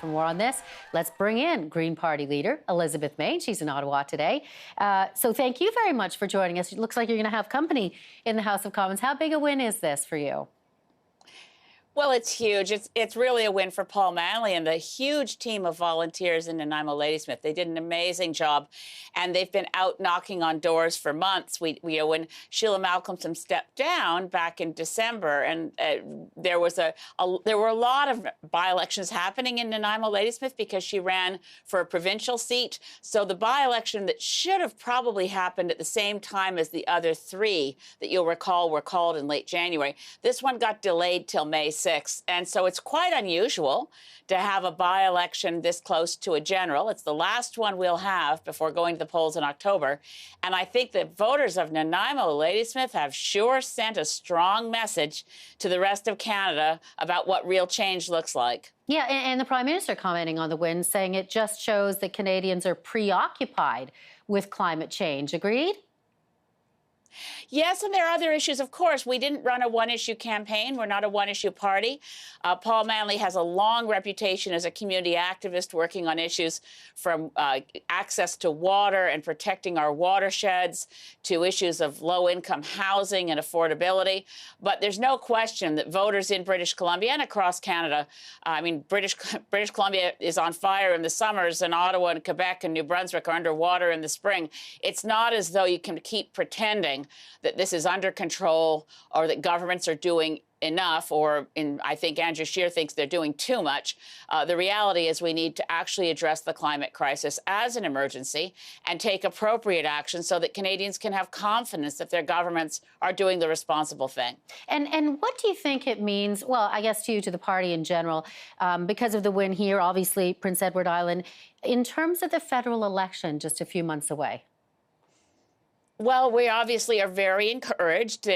For more on this, let's bring in Green Party leader Elizabeth May. She's in Ottawa today. So thank you very much for joining us. It looks like you're going to have company in the House of Commons. How big a win is this for you? Well, it's huge. It's really a win for Paul Manley and the huge team of volunteers in Nanaimo Ladysmith. They did an amazing job, and they've been out knocking on doors for months. When Sheila Malcolmson stepped down back in December, and there were a lot of by-elections happening in Nanaimo Ladysmith because she ran for a provincial seat. So the by-election that should have probably happened at the same time as the other three that you'll recall were called in late January, this one got delayed till May 6th. And so it's quite unusual to have a by-election this close to a general. It's the last one we'll have before going to the polls in October. And I think the voters of Nanaimo Ladysmith have sure sent a strong message to the rest of Canada about what real change looks like. Yeah, and the Prime Minister commenting on the win, saying it just shows that Canadians are preoccupied with climate change. Agreed? Yes, and there are other issues, of course. We didn't run a one-issue campaign. We're not a one-issue party. Paul Manley has a long reputation as a community activist working on issues from access to water and protecting our watersheds to issues of low-income housing and affordability. But there's no question that voters in British Columbia and across Canada, I mean, British Columbia is on fire in the summers, and Ottawa and Quebec and New Brunswick are underwater in the spring. It's not as though you can keep pretending that this is under control or that governments are doing enough, or I think Andrew Scheer thinks they're doing too much. The reality is we need to actually address the climate crisis as an emergency and take appropriate action so that Canadians can have confidence that their governments are doing the responsible thing. And what do you think it means, well, I guess to you, to the party in general, because of the win here, obviously, Prince Edward Island, in terms of the federal election just a few months away? Well, we obviously are very encouraged. We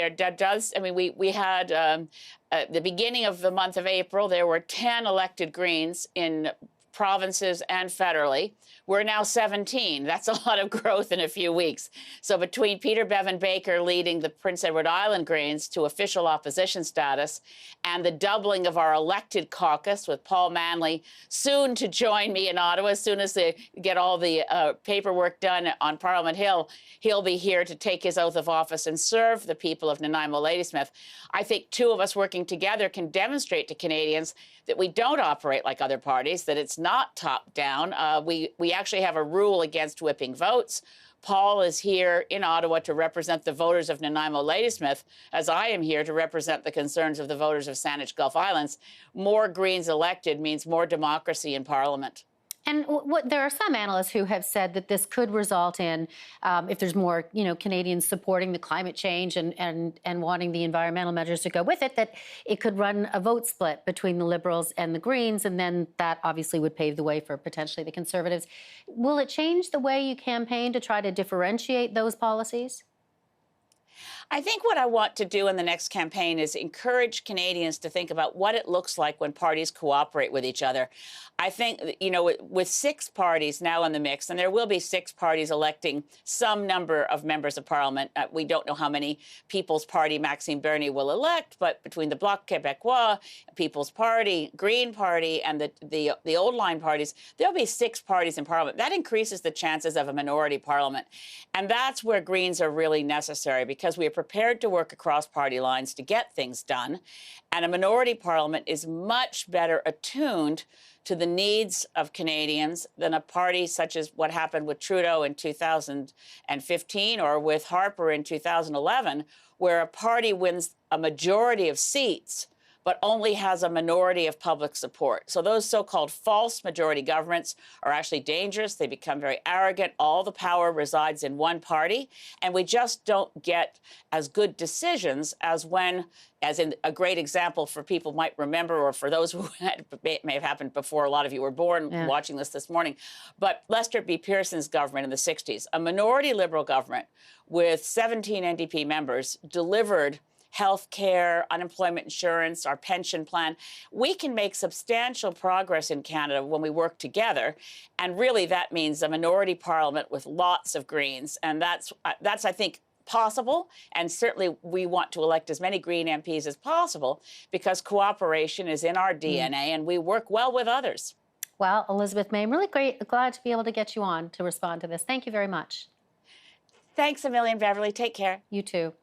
had at the beginning of the month of April, there were 10 elected Greens in provinces and federally. We're now 17. That's a lot of growth in a few weeks. So between Peter Bevan Baker leading the Prince Edward Island Greens to official opposition status and the doubling of our elected caucus with Paul Manley soon to join me in Ottawa, as soon as they get all the paperwork done on Parliament Hill, he'll be here to take his oath of office and serve the people of Nanaimo Ladysmith. I think two of us working together can demonstrate to Canadians that we don't operate like other parties, that it's not top-down. We actually have a rule against whipping votes. Paul is here in Ottawa to represent the voters of Nanaimo Ladysmith, as I am here to represent the concerns of the voters of Saanich Gulf Islands. More Greens elected means more democracy in Parliament. And there are some analysts who have said that this could result in, if there's more, Canadians supporting the climate change and wanting the environmental measures to go with it, that it could run a vote split between the Liberals and the Greens, and then that obviously would pave the way for potentially the Conservatives. Will it change the way you campaign to try to differentiate those policies? I think what I want to do in the next campaign is encourage Canadians to think about what it looks like when parties cooperate with each other. I think, with 6 parties now in the mix, and there will be 6 parties electing some number of members of Parliament. We don't know how many People's Party Maxime Bernier will elect, but between the Bloc Québécois, People's Party, Green Party, and the old line parties, there'll be 6 parties in Parliament. That increases the chances of a minority Parliament. And that's where Greens are really necessary, because we are prepared to work across party lines to get things done. And a minority Parliament is much better attuned to the needs of Canadians than a party such as what happened with Trudeau in 2015 or with Harper in 2011, where a party wins a majority of seats but only has a minority of public support. So those so-called false majority governments are actually dangerous. They become very arrogant. All the power resides in one party, and we just don't get as good decisions as in a great example for people might remember, or for those who may have happened before a lot of you were born watching this morning. But Lester B. Pearson's government in the 60s, a minority Liberal government with 17 NDP members, delivered health care, unemployment insurance, our pension plan. We can make substantial progress in Canada when we work together. And really, that means a minority parliament with lots of Greens. And that's I think, possible. And certainly we want to elect as many Green MPs as possible because cooperation is in our DNA and we work well with others. Well, Elizabeth May, I'm really glad to be able to get you on to respond to this. Thank you very much. Thanks a million, Beverly. Take care. You too.